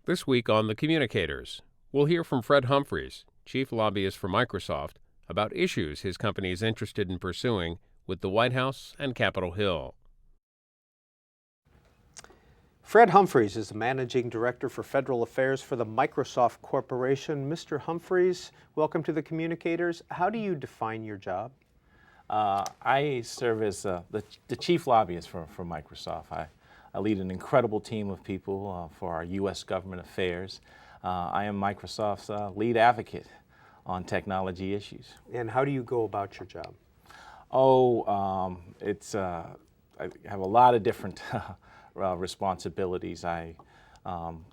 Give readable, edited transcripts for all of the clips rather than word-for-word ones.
This week on the Communicators, we'll hear from Fred Humphries, chief lobbyist for Microsoft, about issues his company is interested in pursuing with the White House and Capitol Hill. Fred Humphries is the Managing Director for Federal Affairs for the Microsoft Corporation. Mr. Humphries, welcome to the Communicators. How do you define your job? I serve as the chief lobbyist for Microsoft. I lead an incredible team of people for our U.S. government affairs. I am Microsoft's lead advocate on technology issues. And how do you go about your job? I have a lot of different responsibilities. I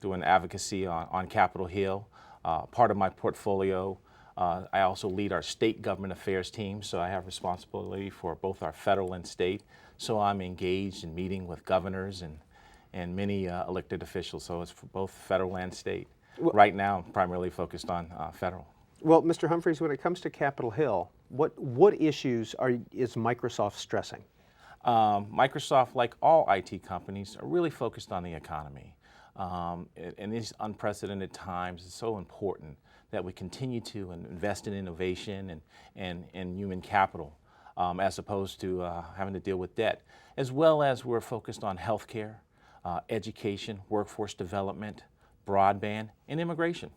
do an advocacy on Capitol Hill. Part of my portfolio, I also lead our state government affairs team, so I have responsibility for both our federal and state. So I'm engaged in meeting with governors and many elected officials, so it's for both federal and state. Well, right now, I'm primarily focused on federal. Well, Mr. Humphries, when it comes to Capitol Hill, what issues is Microsoft stressing? Microsoft, like all IT companies, are really focused on the economy. In these unprecedented times, it's so important that we continue to invest in innovation and human capital, as opposed to having to deal with debt, as well as we're focused on healthcare, education, workforce development, broadband, and immigration.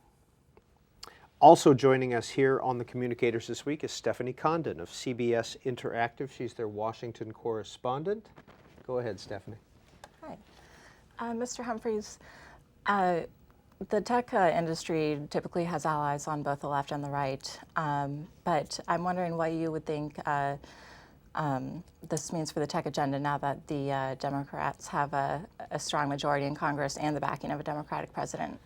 Also joining us here on the Communicators this week is Stephanie Condon of CBS Interactive. She's their Washington correspondent. Go ahead, Stephanie. Hi. Mr. Humphries, the tech industry typically has allies on both the left and the right, but I'm wondering what you would think this means for the tech agenda now that the Democrats have a strong majority in Congress and the backing of a Democratic president.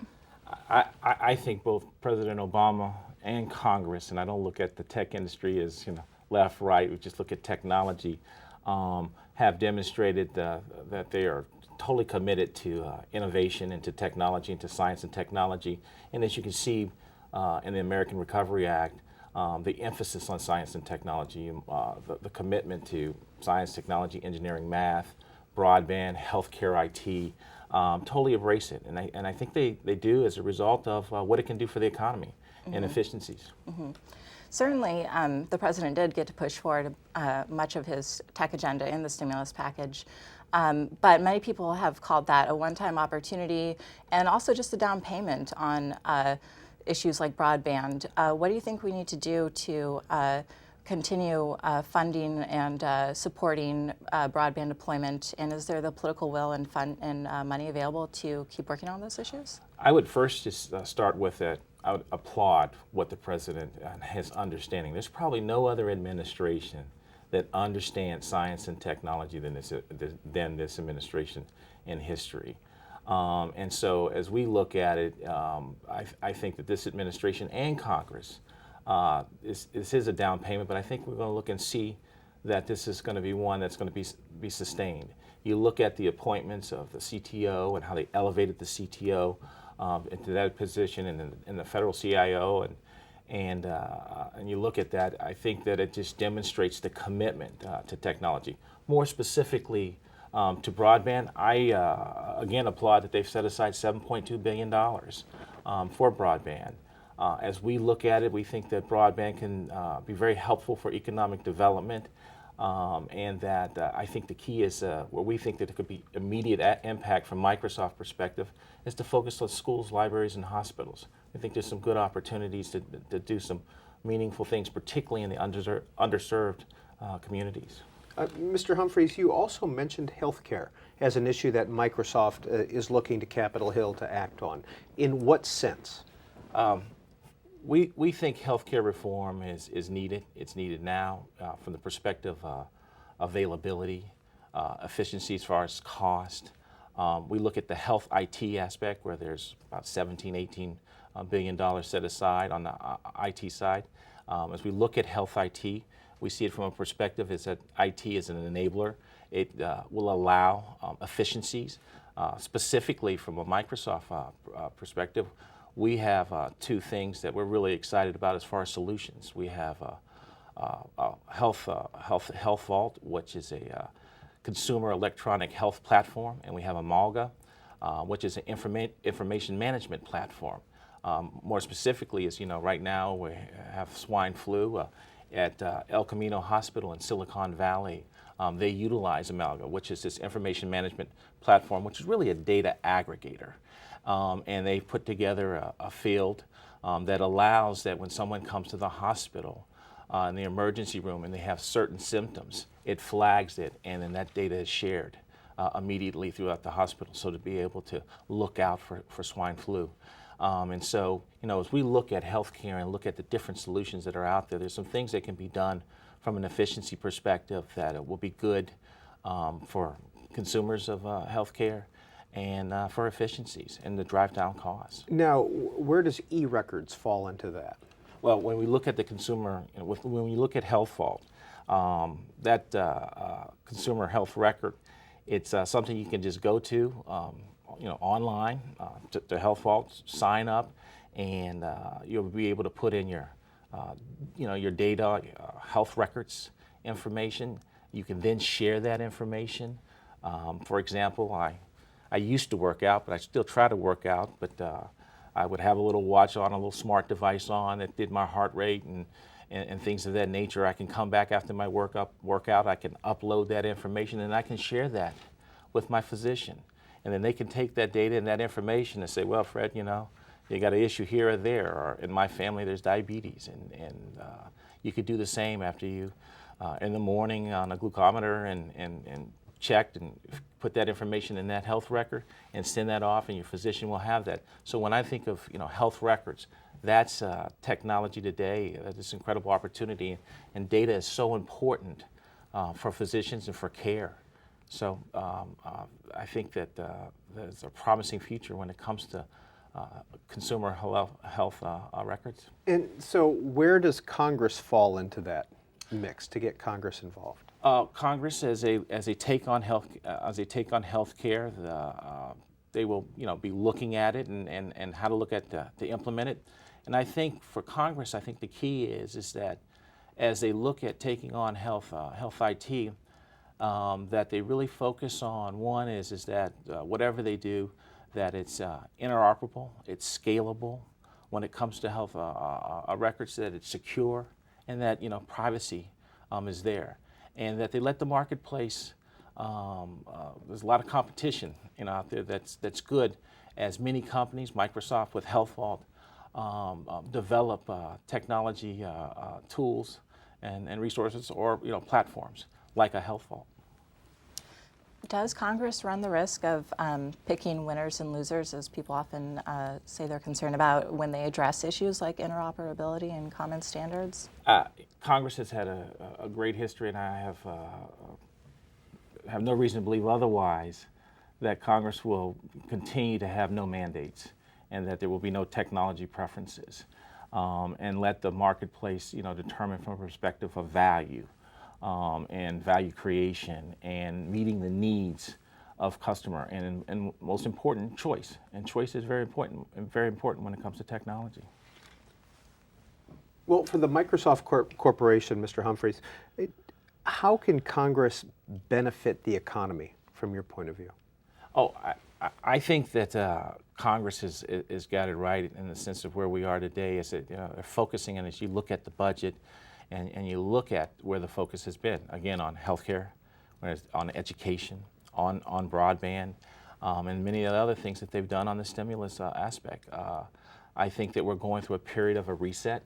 I think both President Obama and Congress, and I don't look at the tech industry as left, right, we just look at technology, have demonstrated that they are totally committed to innovation and to technology and to science and technology. And as you can see in the American Recovery Act, the emphasis on science and technology, the commitment to science, technology, engineering, math, broadband, healthcare, IT, totally embrace it. And I think they do as a result of what it can do for the economy and efficiencies. Certainly, the president did get to push forward much of his tech agenda in the stimulus package, but many people have called that a one-time opportunity and also just a down payment on issues like broadband. What do you think we need to do to continue funding and supporting broadband deployment, and is there the political will and money available to keep working on those issues? I would first just start with that. I would applaud what the president and his understanding. There's probably no other administration that understands science and technology than this administration in history. And so as we look at it, I think that this administration and Congress, this is a down payment, but I think we're going to look and see that this is going to be one that's going to be sustained. You look at the appointments of the CTO and how they elevated the CTO into that position and the federal CIO, and you look at that, I think that it just demonstrates the commitment to technology. More specifically, to broadband, I again applaud that they've set aside $7.2 billion for broadband. As we look at it, we think that broadband can be very helpful for economic development, and that I think the key is where we think that it could be immediate impact from Microsoft perspective is to focus on schools, libraries, and hospitals. I think there's some good opportunities to do some meaningful things, particularly in the underserved communities. Mr. Humphries, you also mentioned healthcare as an issue that Microsoft is looking to Capitol Hill to act on. In what sense? We think healthcare reform is needed. It's needed now from the perspective of availability, efficiency as far as cost. We look at the health IT aspect where there's about $17–18 billion set aside on the IT side. As we look at health IT, we see it from a perspective is that IT is an enabler. It will allow efficiencies. Specifically from a Microsoft perspective, we have two things that we're really excited about as far as solutions. We have Health Vault, which is a consumer electronic health platform, and we have Amalga. which is an information management platform. More specifically, as you know, right now we have swine flu at El Camino Hospital in Silicon Valley. They utilize Amalga, which is this information management platform, which is really a data aggregator. And they put together a field that allows that when someone comes to the hospital in the emergency room and they have certain symptoms, it flags it, and then that data is shared immediately throughout the hospital, so to be able to look out for swine flu. And so, you know, as we look at healthcare and look at the different solutions that are out there, there's some things that can be done from an efficiency perspective that will be good for consumers of healthcare and for efficiencies and to drive down costs. Now, where does e-records fall into that? Well, when we look at the consumer, you know, when we look at HealthVault, that consumer health record, it's something you can just go to, you know, online to HealthVault, sign up, and you'll be able to put in your, you know, your data, health records information. You can then share that information. For example, I used to work out, but I still try to work out, but I would have a little watch on, a little smart device on that did my heart rate and things of that nature. I can come back after my workout, I can upload that information, and I can share that with my physician. And then they can take that data and that information and say, well, Fred, you know, you got an issue here or there, or in my family there's diabetes, and you could do the same after you, in the morning on a glucometer and checked and put that information in that health record and send that off, and your physician will have that. So when I think of, you know, health records, that's technology today. This incredible opportunity, and data is so important for physicians and for care. So I think that there's a promising future when it comes to consumer health records. And so where does Congress fall into that mix to get Congress involved? Congress, as a take on health care, they will, you know, be looking at it and how to look at to implement it. And I think for Congress, I think the key is that as they look at taking on health IT, that they really focus on, one is that whatever they do, that it's interoperable, it's scalable when it comes to health records, that it's secure, and that, you know, privacy is there, and that they let the marketplace. There's a lot of competition, you know, out there that's good, as many companies, Microsoft with HealthVault, develop technology tools and resources, or, you know, platforms like a HealthVault. Does Congress run the risk of picking winners and losers, as people often say they're concerned about, when they address issues like interoperability and common standards? Congress has had a great history, and I have no reason to believe otherwise, that Congress will continue to have no mandates, and that there will be no technology preferences, and let the marketplace, you know, determine from a perspective of value. And value creation and meeting the needs of customer, and most important, choice. And choice is very important when it comes to technology. Well, for the Microsoft Corporation, Mr. Humphries, how can Congress benefit the economy from your point of view? Oh, I think that Congress has got it right in the sense of where we are today. Is that, you know, they're focusing, and as you look at the budget, and you look at where the focus has been, again, on healthcare, on education, on broadband, and many of the other things that they've done on the stimulus aspect. I think that we're going through a period of a reset.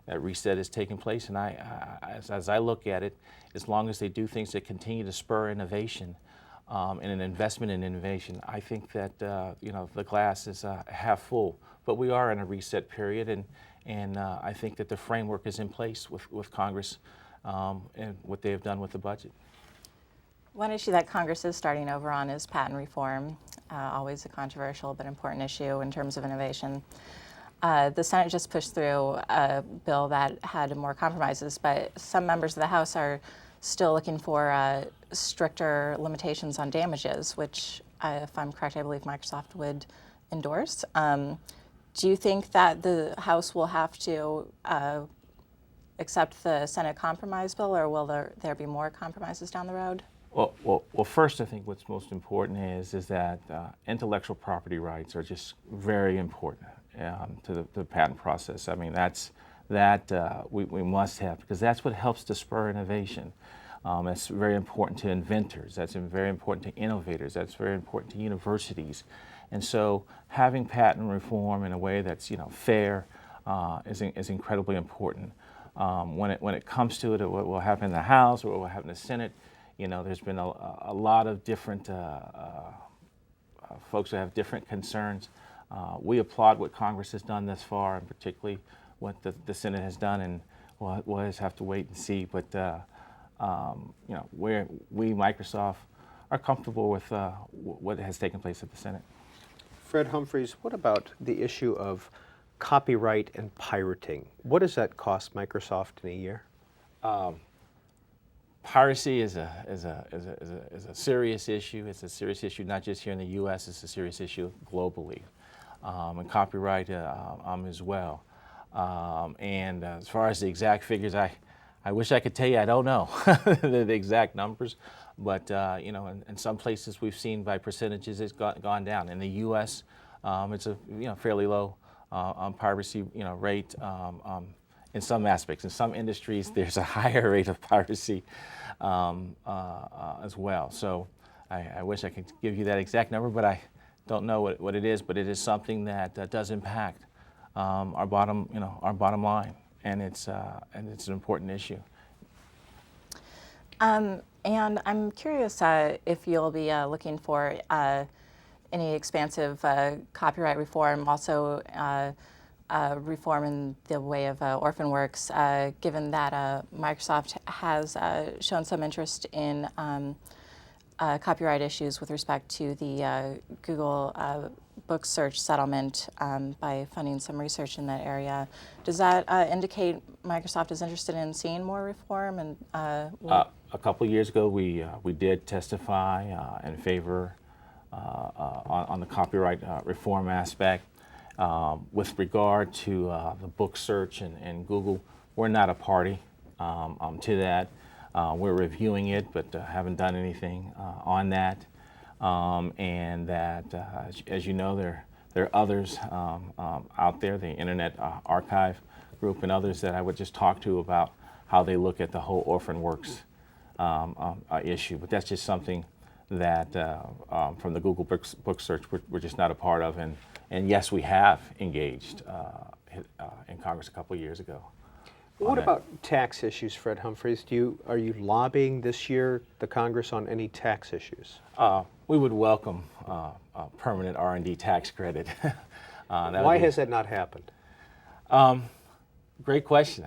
That reset is taking place, and as I look at it, as long as they do things that continue to spur innovation and an investment in innovation, I think that you know, the glass is half full. But we are in a reset period, and I think that the framework is in place with Congress and what they have done with the budget. One issue that Congress is starting over on is patent reform, always a controversial but important issue in terms of innovation. The Senate just pushed through a bill that had more compromises, but some members of the House are still looking for stricter limitations on damages, which, if I'm correct, I believe Microsoft would endorse. Do you think that the House will have to accept the Senate compromise bill, or will there be more compromises down the road? Well, first, I think what's most important is that intellectual property rights are just very important to the patent process. I mean, we must have, because that's what helps to spur innovation. That's very important to inventors. That's very important to innovators. That's very important to universities. And so, having patent reform in a way that's fair is incredibly important. When it comes to it, what will happen in the House or what will happen in the Senate, there's been a lot of different folks who have different concerns. We applaud what Congress has done thus far, and particularly what the Senate has done, and we'll just have to wait and see. But we Microsoft are comfortable with what has taken place at the Senate. Fred Humphries, what about the issue of copyright and pirating? What does that cost Microsoft in a year? Piracy is a serious issue. It's a serious issue not just here in the U.S. It's a serious issue globally, and copyright as well. And as far as the exact figures, I wish I could tell you. I don't know the exact numbers, but in some places we've seen by percentages it's gone down. In the U.S., it's a fairly low piracy rate. In some aspects, in some industries, there's a higher rate of piracy as well. So I wish I could give you that exact number, but I don't know what it is. But it is something that does impact our bottom line, and it's an important issue. And I'm curious if you'll be looking for any expansive copyright reform, also reform in the way of orphan works, given that Microsoft has shown some interest in copyright issues with respect to the Google book search settlement by funding some research in that area. Does that indicate Microsoft is interested in seeing more reform? And a couple of years ago, we did testify in favor on the copyright reform aspect. With regard to the book search and Google, we're not a party to that. We're reviewing it, but haven't done anything on that. And that, as you know, there are others out there, the Internet Archive Group and others that I would just talk to about how they look at the whole orphan works issue. But that's just something that from the Google book search we're just not a part of. And yes, we have engaged in Congress a couple of years ago. What about tax issues, Fred Humphries? Are you lobbying this year the Congress on any tax issues? We would welcome a permanent R&D tax credit. Why has that not happened? Great question.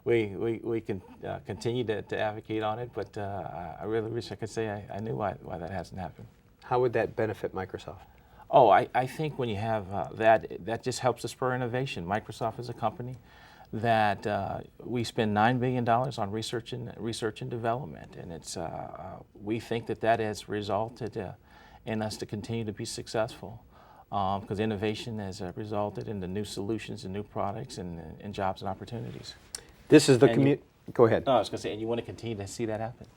we can continue to advocate on it, but I really wish I could say I knew why that hasn't happened. How would that benefit Microsoft? Oh, I think when you have that just helps to spur innovation. Microsoft is a company that we spend $9 billion on research and development, and it's we think that has resulted in us to continue to be successful because innovation has resulted in the new solutions and new products and jobs and opportunities. This is the Go ahead. No, I was going to say, and you want to continue to see that happen.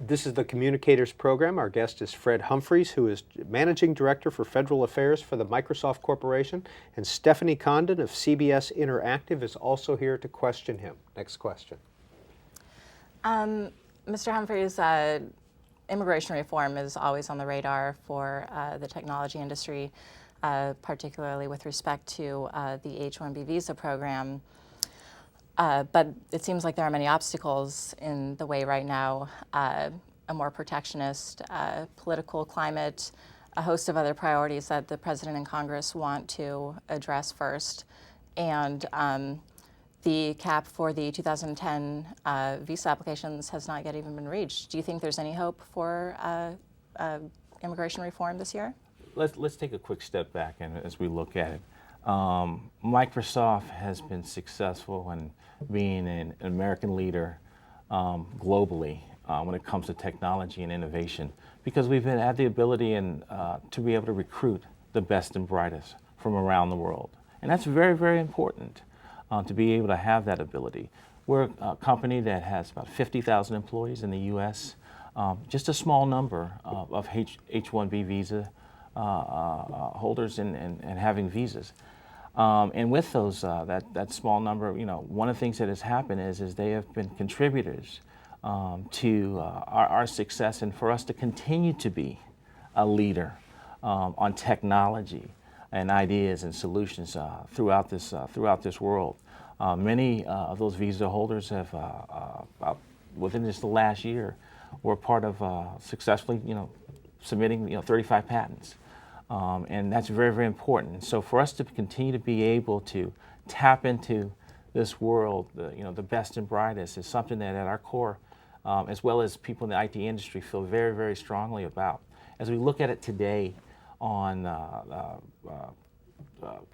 This is the Communicators program. Our guest is Fred Humphries, who is Managing Director for Federal Affairs for the Microsoft Corporation, and Stephanie Condon of CBS Interactive is also here to question him. Next question. Mr. Humphries, immigration reform is always on the radar for the technology industry, particularly with respect to the H1B visa program. But it seems like there are many obstacles in the way right now, a more protectionist political climate, a host of other priorities that the President and Congress want to address first, and the cap for the 2010 visa applications has not yet even been reached. Do you think there's any hope for immigration reform this year? Let's take a quick step back and as we look at it. Microsoft has been successful in being an American leader globally when it comes to technology and innovation because we've had the ability to be able to recruit the best and brightest from around the world. And that's very, very important to be able to have that ability. We're a company that has about 50,000 employees in the U.S. just a small number of H1B visa holders and having visas. And with those, that small number, one of the things that has happened is they have been contributors to our success, and for us to continue to be a leader on technology and ideas and solutions throughout this world. Many of those visa holders have, within just the last year, were part of successfully, submitting 35 patents. And that's very, very important. So for us to continue to be able to tap into this world, the best and brightest, is something that at our core, as well as people in the IT industry, feel very, very strongly about. As we look at it today on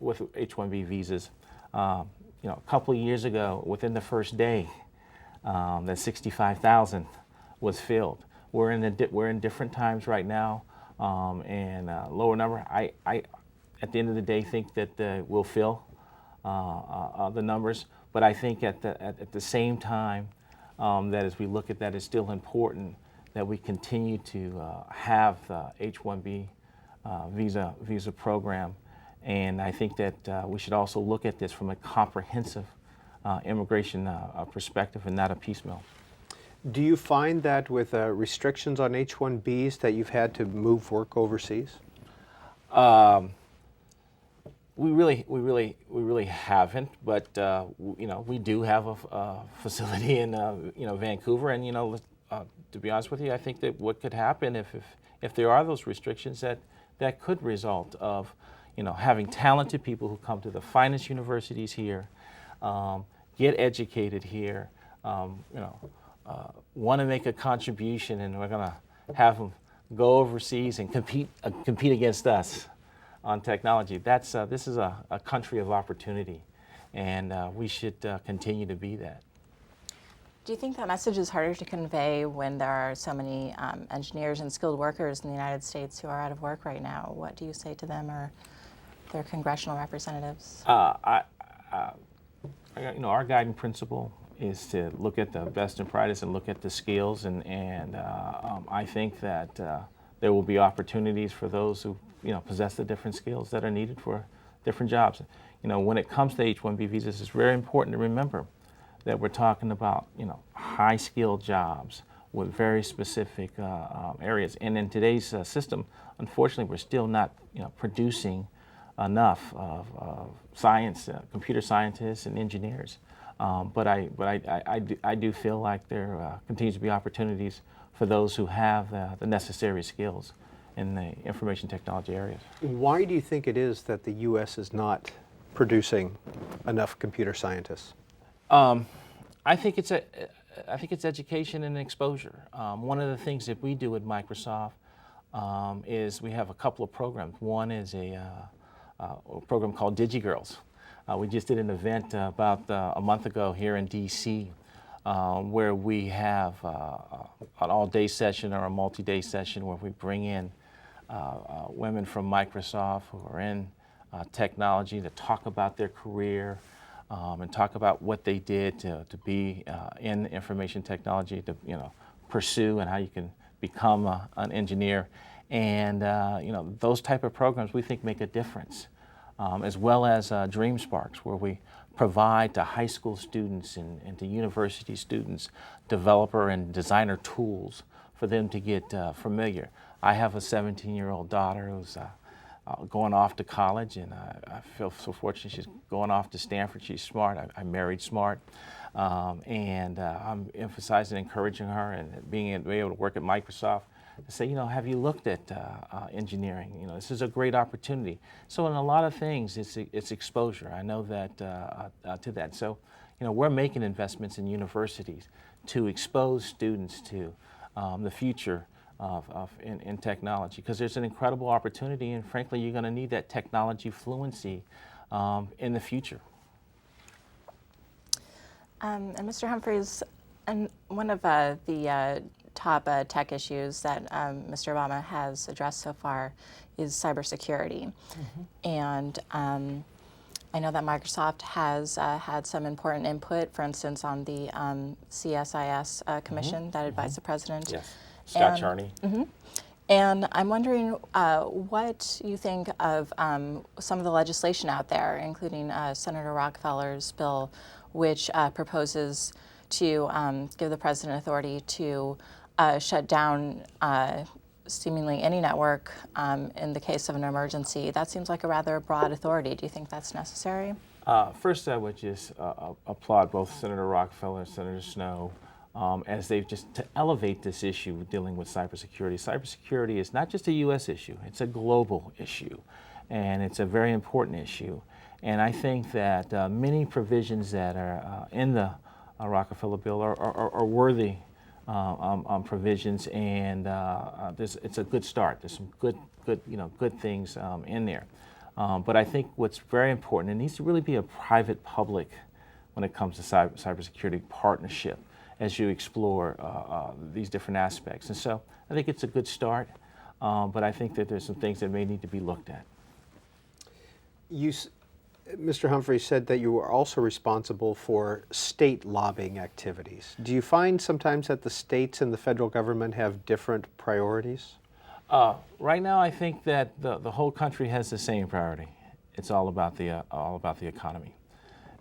with H-1B visas, a couple of years ago, within the first day, that 65,000 was filled. We're in different times right now. And lower number. I, at the end of the day, think that we'll fill the numbers. But I think at the same time, that as we look at that, it's still important that we continue to have the H-1B visa program. And I think that we should also look at this from a comprehensive immigration perspective and not a piecemeal. Do you find that with restrictions on H-1Bs that you've had to move work overseas? We really haven't, but we do have a facility in Vancouver, and to be honest with you, I think that what could happen if there are those restrictions, that could result of having talented people who come to the finest universities here, get educated here, want to make a contribution, and we're going to have them go overseas and compete against us on technology. This is a country of opportunity, and we should continue to be that. Do you think that message is harder to convey when there are so many engineers and skilled workers in the United States who are out of work right now? What do you say to them or their congressional representatives? Our guiding principle is to look at the best and brightest and look at the skills, and I think that there will be opportunities for those who possess the different skills that are needed for different jobs. When it comes to H-1B visas, it's very important to remember that we're talking about high-skilled jobs with very specific areas. And in today's system, unfortunately, we're still not producing enough of science, computer scientists and engineers. But I do feel like there continues to be opportunities for those who have the necessary skills in the information technology areas. Why do you think it is that the U.S. is not producing enough computer scientists? I think it's education and exposure. One of the things that we do at Microsoft is we have a couple of programs. One is a program called DigiGirls. We just did an event about a month ago here in D.C. Where we have an all-day session or a multi-day session where we bring in women from Microsoft who are in technology to talk about their career and talk about what they did to be in information technology, to pursue, and how you can become an engineer. And those type of programs we think make a difference. As well as Dream Sparks, where we provide to high school students and to university students developer and designer tools for them to get familiar. I have a 17-year-old daughter who's going off to college, and I feel so fortunate she's going off to Stanford. She's smart. I married smart. And I'm emphasizing and encouraging her, and being able to work at Microsoft, to say, have you looked at engineering? This is a great opportunity. So in a lot of things, it's exposure. I know that to that. So, we're making investments in universities to expose students to the future in technology, because there's an incredible opportunity, and frankly, you're going to need that technology fluency in the future. And Mr. Humphries, and one of the top tech issues that Mr. Obama has addressed so far is cybersecurity. Mm-hmm. And I know that Microsoft has had some important input, for instance, on the CSIS commission that advised the president. Yes. Scott And- Charney. And I'm wondering what you think of some of the legislation out there, including Senator Rockefeller's bill, which proposes to give the president authority to shut down seemingly any network in the case of an emergency. That seems like a rather broad authority. Do you think that's necessary? First, I would just applaud both Senator Rockefeller and Senator Snow as they've just to elevate this issue dealing with cybersecurity. Cybersecurity is not just a U.S. issue; it's a global issue, and it's a very important issue. And I think that many provisions that are in the Rockefeller bill are worthy provisions, and it's a good start. There's some good things in there. But I think what's very important, it needs to really be a private-public when it comes to cybersecurity partnership as you explore these different aspects. And so I think it's a good start, but I think that there's some things that may need to be looked at. Mr. Humphries said that you were also responsible for state lobbying activities. Do you find sometimes that the states and the federal government have different priorities? Right now, I think that the whole country has the same priority. It's all about the economy,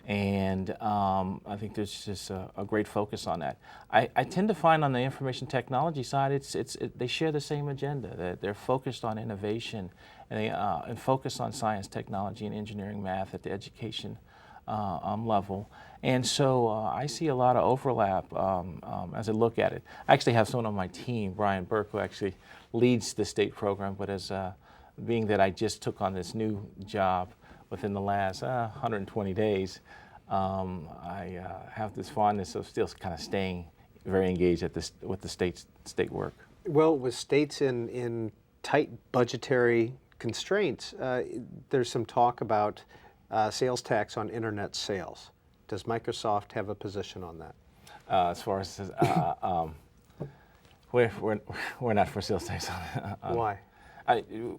and I think there's just a great focus on that. I tend to find on the information technology side, they share the same agenda. They're focused on innovation and focused on science, technology, and engineering, math at the education level. And so I see a lot of overlap as I look at it. I actually have someone on my team, Brian Burke, who actually leads the state program, but as being that I just took on this new job within the last 120 days, I have this fondness of still kind of staying very engaged with the state work. Well, with states in tight budgetary constraints, there's some talk about sales tax on internet sales. Does Microsoft have a position on that? As far as we're not for sales tax. Why? You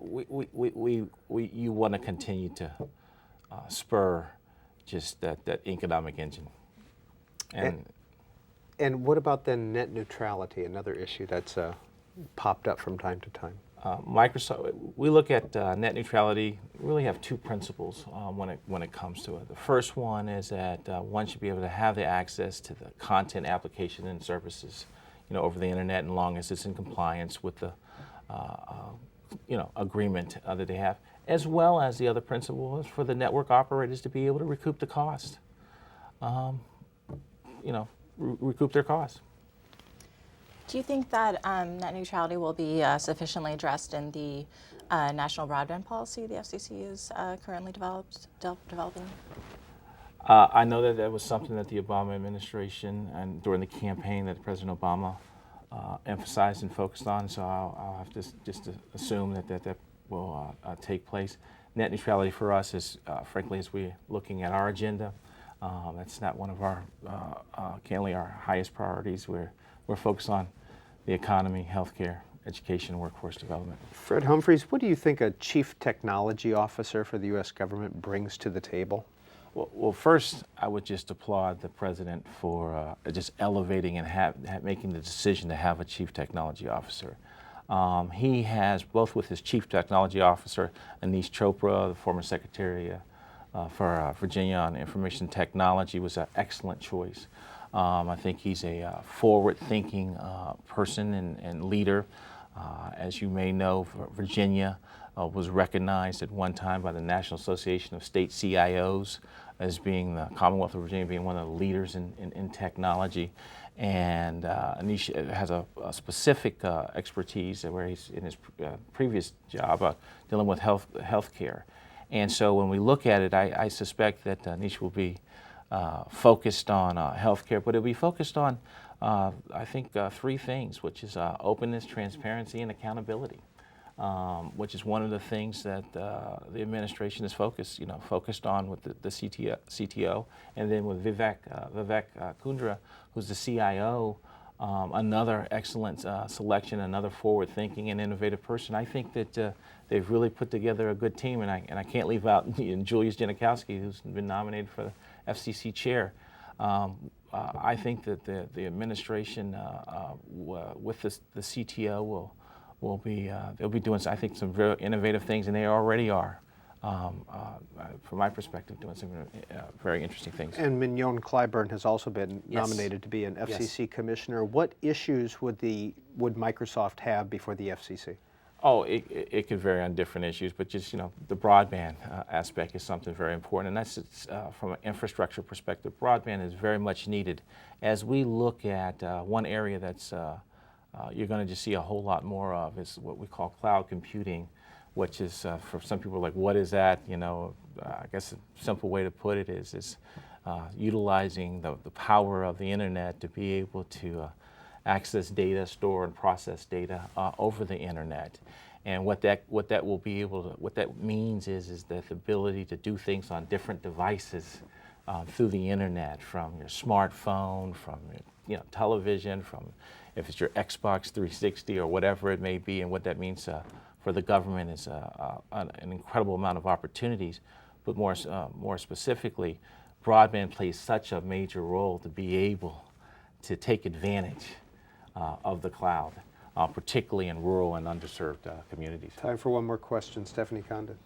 want to continue to spur just that economic engine. And what about then net neutrality, another issue that's popped up from time to time? Microsoft, we look at net neutrality, we really have two principles when it comes to it. The first one is that one should be able to have the access to the content, application, and services, over the internet, and long as it's in compliance with the agreement that they have, as well as the other principle is for the network operators to be able to recoup the cost, recoup their costs. Do you think that net neutrality will be sufficiently addressed in the national broadband policy the FCC is currently developing? I know that was something that the Obama administration and during the campaign that President Obama emphasized and focused on. So I'll have to just to assume that will take place. Net neutrality for us is, frankly, as we're looking at our agenda, that's not one of our, candidly, our highest priorities. We're focused on the economy, healthcare, education, and workforce development. Fred Humphries, what do you think a chief technology officer for the U.S. government brings to the table? Well, first, I would just applaud the president for just elevating and making the decision to have a chief technology officer. He has, both with his chief technology officer, Anish Chopra, the former secretary for Virginia on information technology, was an excellent choice. I think he's a forward-thinking person and leader. As you may know, Virginia was recognized at one time by the National Association of State CIOs as being the Commonwealth of Virginia being one of the leaders in technology. And Anish has a specific expertise where he's in his previous job dealing with healthcare. And so when we look at it, I suspect that Anish will be focused on healthcare, but it'll be focused on, I think, three things, which is openness, transparency, and accountability, which is one of the things that the administration is focused on with the CTO, and then with Vivek Kundra, who's the CIO, another excellent selection, another forward-thinking and innovative person. I think that they've really put together a good team, and I can't leave out Julius Janikowski, who's been nominated for the FCC chair. I think that the administration with the CTO they'll be doing, I think, some very innovative things, and they already are. From my perspective, doing some very interesting things. And Mignon Clyburn has also been Yes. nominated to be an FCC Yes. commissioner. What issues would Microsoft have before the FCC? Oh, it could vary on different issues, but just, the broadband aspect is something very important, and that's from an infrastructure perspective. Broadband is very much needed. As we look at one area that's you're going to just see a whole lot more of is what we call cloud computing, which is for some people like, what is that? I guess a simple way to put it is utilizing the power of the internet to be able to access data, store and process data over the internet. And what that means is that the ability to do things on different devices through the internet, from your smartphone, from your television, from if it's your Xbox 360 or whatever it may be. And what that means for the government is an incredible amount of opportunities. But more specifically, broadband plays such a major role to be able to take advantage of the cloud, particularly in rural and underserved communities. Time for one more question. Stephanie Condon.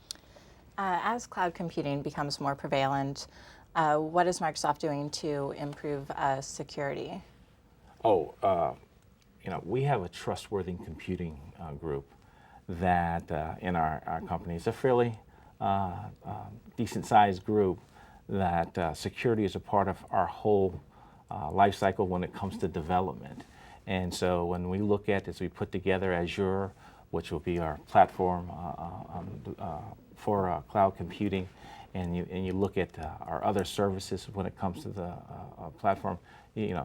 As cloud computing becomes more prevalent, what is Microsoft doing to improve security? We have a trustworthy computing group that in our company is a fairly decent-sized group that security is a part of our whole life cycle when it comes to development. And so when we look at this, we put together Azure, which will be our platform for cloud computing, and you look at our other services when it comes to the platform.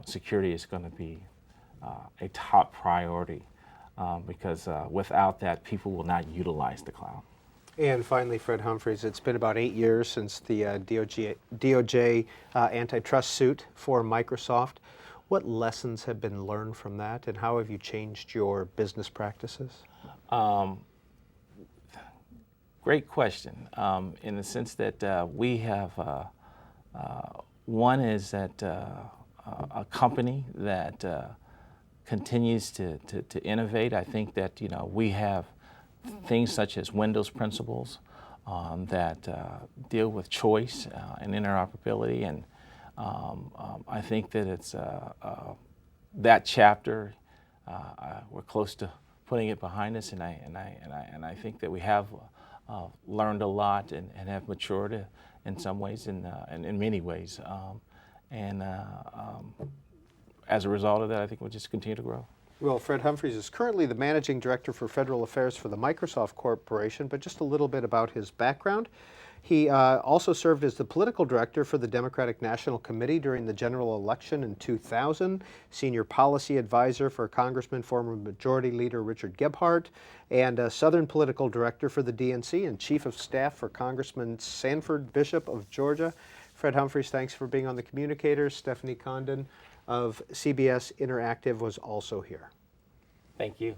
Security is going to be a top priority because without that, people will not utilize the cloud. And finally, Fred Humphries, it's been about 8 years since the DOJ antitrust suit for Microsoft. What lessons have been learned from that, and how have you changed your business practices? Great question. In the sense that we have, one is that a company that continues to innovate. I think that we have things such as Windows principles that deal with choice and interoperability, and I think that it's that chapter. We're close to putting it behind us, and I think that we have learned a lot and have matured in some ways, and in many ways, as a result of that, I think we'll just continue to grow. Well, Fred Humphries is currently the Managing Director for Federal Affairs for the Microsoft Corporation, but just a little bit about his background. He also served as the Political Director for the Democratic National Committee during the general election in 2000, Senior Policy Advisor for Congressman former Majority Leader Richard Gebhardt, and Southern Political Director for the DNC and Chief of Staff for Congressman Sanford Bishop of Georgia. Fred Humphries, thanks for being on the Communicators. Stephanie Condon of CBS Interactive was also here. Thank you.